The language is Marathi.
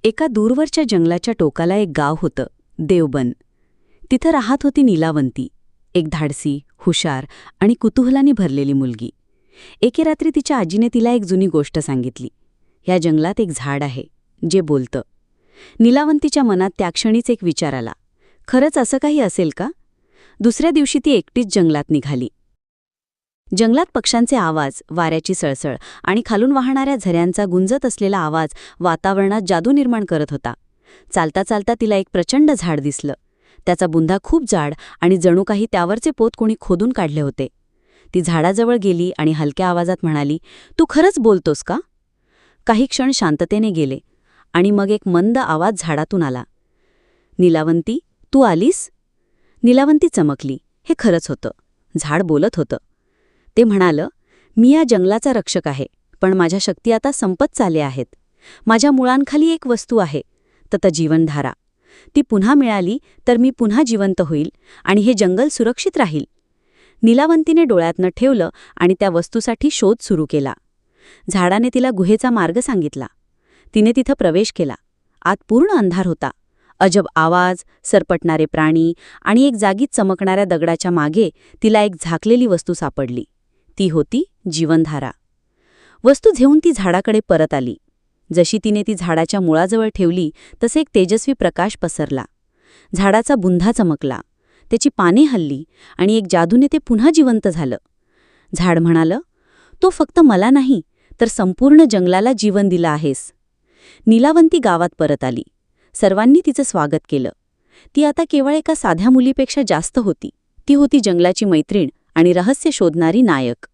एका दूरवरच्या जंगलाच्या टोकाला एक गाव होतं, देवबन. तिथं राहत होती नीलावंती, एक धाडसी, हुशार आणि कुतूहलाने भरलेली मुलगी. एके रात्री तिच्या आजीने तिला एक जुनी गोष्ट सांगितली. या जंगलात एक झाड आहे, जे बोलतं. नीलावंतीच्या मनात त्या क्षणीच एक विचार आला. खरंच असं काही असेल का? दुसऱ्या दिवशी ती एकटीच जंगलात निघाली. जंगलात पक्ष्यांचे आवाज, वाऱ्याची सळसळ आणि खालून वाहणाऱ्या झऱ्यांचा गुंजत असलेला आवाज वातावरणात जादू निर्माण करत होता. चालता चालता तिला एक प्रचंड झाड दिसलं. त्याचा बुंधा खूप जाड आणि जणू काही त्यावरचे पोत कोणी खोदून काढले होते. ती झाडाजवळ गेली आणि हलक्या आवाजात म्हणाली, "तू खरंच बोलतोस का?" काही क्षण शांततेने गेले आणि मग एक मंद आवाज झाडातून आला, "नीलावंती, तू आलीस?" नीलावंती चमकली. हे खरंच होतं. झाड बोलत होतं. ते म्हणालं, "मी या जंगलाचा रक्षक आहे, पण माझ्या शक्ती आता संपत चालल्या आहेत. माझ्या मुळांखाली एक वस्तू आहे, तत जीवनधारा. ती पुन्हा मिळाली तर मी पुन्हा जिवंत होईल आणि हे जंगल सुरक्षित राहील." नीलावंतीने डोळ्यातनं ठेवलं आणि त्या वस्तूसाठी शोध सुरू केला. झाडाने तिला गुहेचा मार्ग सांगितला. तिने तिथं प्रवेश केला. आत पूर्ण अंधार होता. अजब आवाज, सरपटणारे प्राणी आणि एक जागीत चमकणाऱ्या दगडाच्या मागे तिला एक झाकलेली वस्तू सापडली. ती होती जीवनधारा. वस्तू घेऊन ती झाडाकडे परत आली. जशी तिने ती झाडाच्या मुळाजवळ ठेवली तसे एक तेजस्वी प्रकाश पसरला. झाडाचा बुंधा चमकला, त्याची पाने हलली आणि एक जादूने ते पुन्हा जिवंत झालं. झाड म्हणालं, "तो फक्त मला नाही, तर संपूर्ण जंगलाला जीवन दिलं आहेस." नीलावंती गावात परत आली. सर्वांनी तिचं स्वागत केलं. ती आता केवळ एका साध्या मुलीपेक्षा जास्त होती. ती होती जंगलाची मैत्रीण आणि रहस्य शोधणारी नायक.